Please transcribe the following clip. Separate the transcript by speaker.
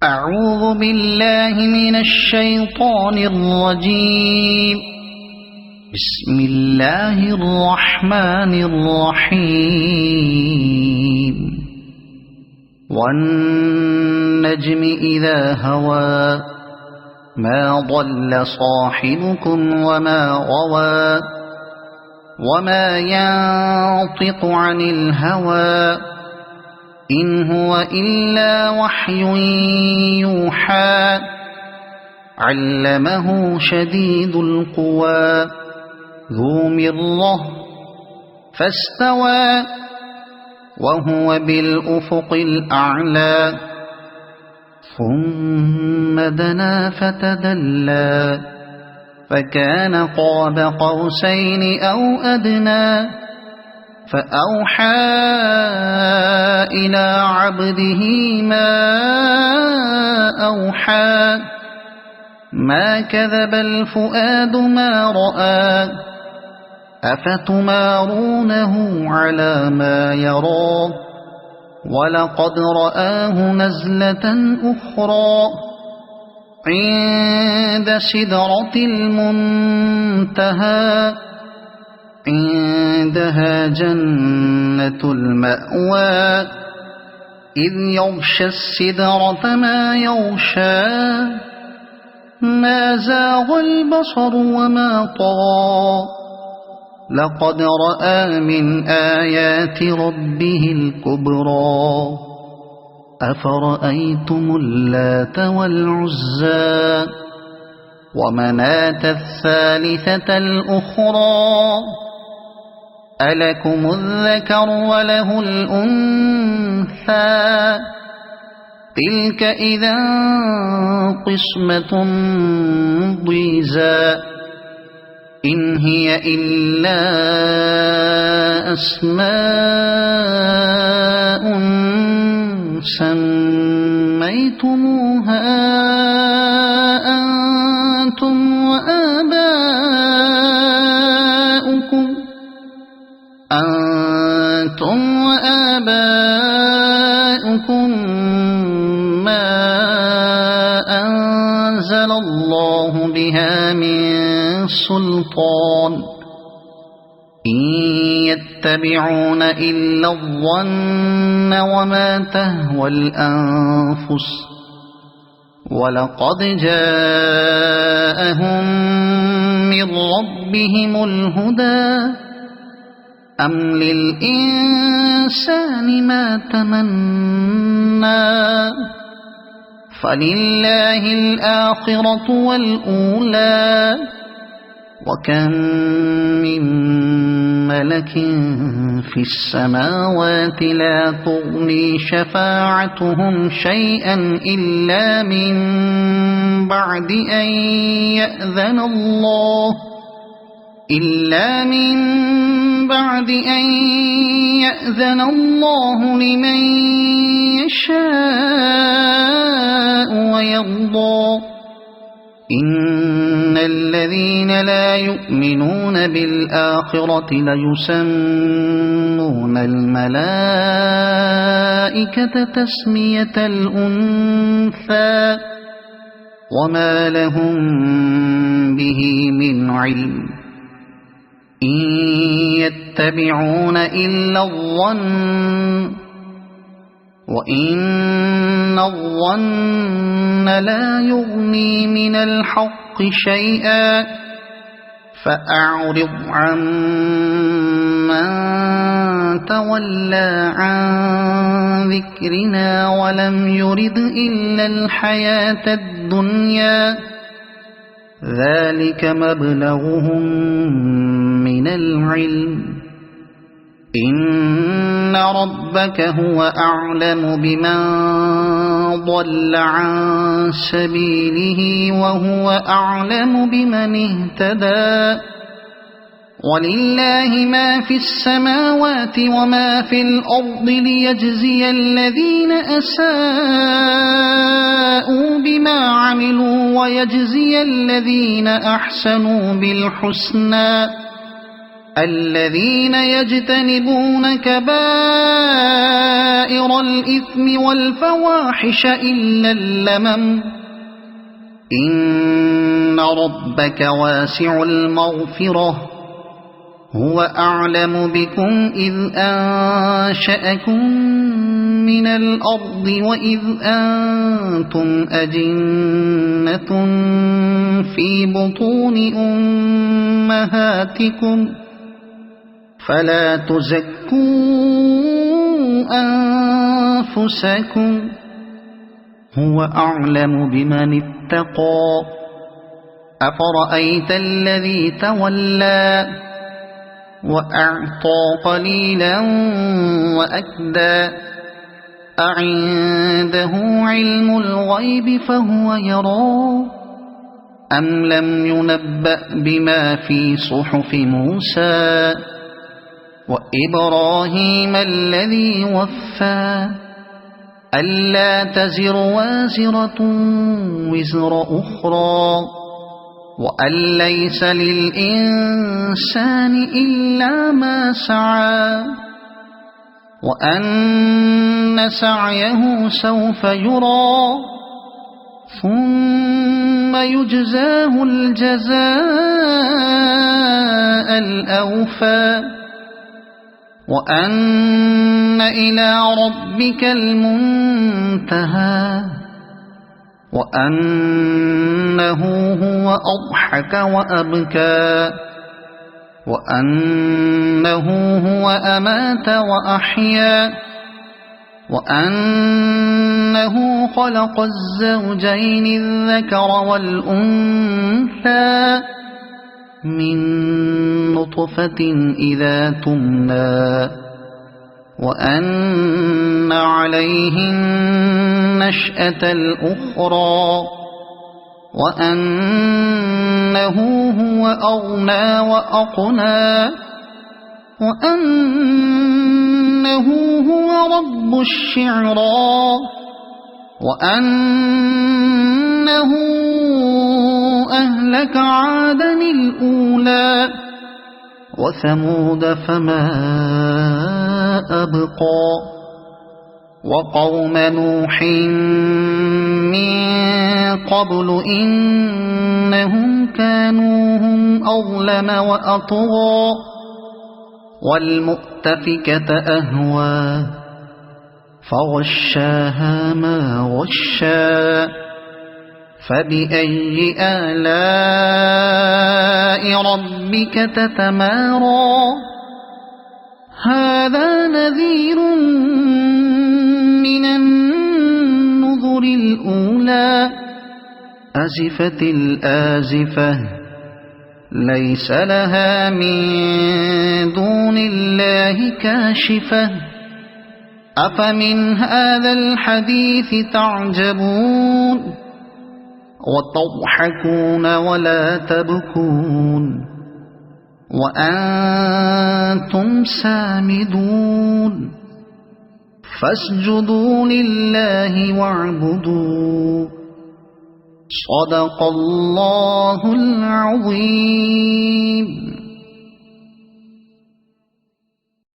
Speaker 1: أعوذ بالله من الشيطان الرجيم. بسم الله الرحمن الرحيم. والنجم إذا هوى ما ضل صاحبكم وما غوى وما ينطق عن الهوى إن هو إلا وحي يوحى علمه شديد القوى ذو مرة فاستوى وهو بالأفق الأعلى ثم دنا فتدلى فكان قاب قوسين أو أدنى فأوحى إلى عبده ما أوحى ما كذب الفؤاد ما رأى أفتمارونه على ما يرى ولقد رآه نزلة أخرى عند سدرة المنتهى عندها جنة المأوى إذ يغشى السدرة ما يغشى ما زاغ البصر وما طغى لقد رأى من آيات ربه الكبرى أفرأيتم اللات والعزى ومناة الثالثة الأخرى ألكم الذكر وله الأنثى تلك إذا قسمة ضيزى إن هي إلا أسماء سميتموها أنتم وآباؤكم ما أنزل الله بها من سلطان إن يتبعون إلا الظن وما تهوى الأنفس ولقد جاءهم من ربهم الهدى أم للإنسان ما تمنى فلله الآخرة والأولى وكم من ملك في السماوات لا تغني شفاعتهم شيئا إلا من بعد أن يأذن الله لمن يشاء ويرضى إن الذين لا يؤمنون بالآخرة ليسمون الملائكة تسمية الأنثى وما لهم به من علم إن يتبعون إلا الظن وإن الظن لا يغني من الحق شيئا فأعرض عن من تولى عن ذكرنا ولم يرد إلا الحياة الدنيا ذلك مبلغهم من العلم إن ربك هو أعلم بمن ضل عن سبيله وهو أعلم بمن اهتدى ولله ما في السماوات وما في الأرض ليجزي الذين أساءوا بما عملوا ويجزي الذين أحسنوا بالحسنى الذين يجتنبون كبائر الإثم والفواحش إلا اللمم إن ربك واسع المغفرة هو أعلم بكم إذ أنشأكم من الأرض وإذ أنتم أجنة في بطون أمهاتكم فلا تزكوا أنفسكم هو أعلم بمن اتقى أفرأيت الذي تولى وأعطى قليلا وأكدى أعنده علم الغيب فهو يرى أم لم ينبأ بما في صحف موسى وإبراهيم الذي وفى ألا تزر وازرة وزر أخرى وأن ليس للإنسان إلا ما سعى وأن سعيه سوف يرى ثم يجزاه الجزاء الأوفى وأن إلى ربك المنتهى وأنه هو أضحك وأبكى وأنه هو أمات وأحيا وأنه خلق الزوجين الذكر والأنثى من نطفة إذا تمنى وأن عليه النشأة الأخرى وأنه هو أغنى وأقنى وأنه هو رب الشعرى وأنه أهلك عادا الأولى وثمود فما أبقى وقوم نوح من قبل إنهم كانوا هم أظلم وأطغى والمؤتفكة أهوى فغشاها ما غشا فبأي آلاء ربك تتمارى هذا نذير من النذر الأولى أزفت الآزفة ليس لها من دون الله كاشفة أفمن هذا الحديث تعجبون وتضحكون ولا تبكون وأنتم سامدون فاسجدوا لله واعبدوا صدق الله العظيم.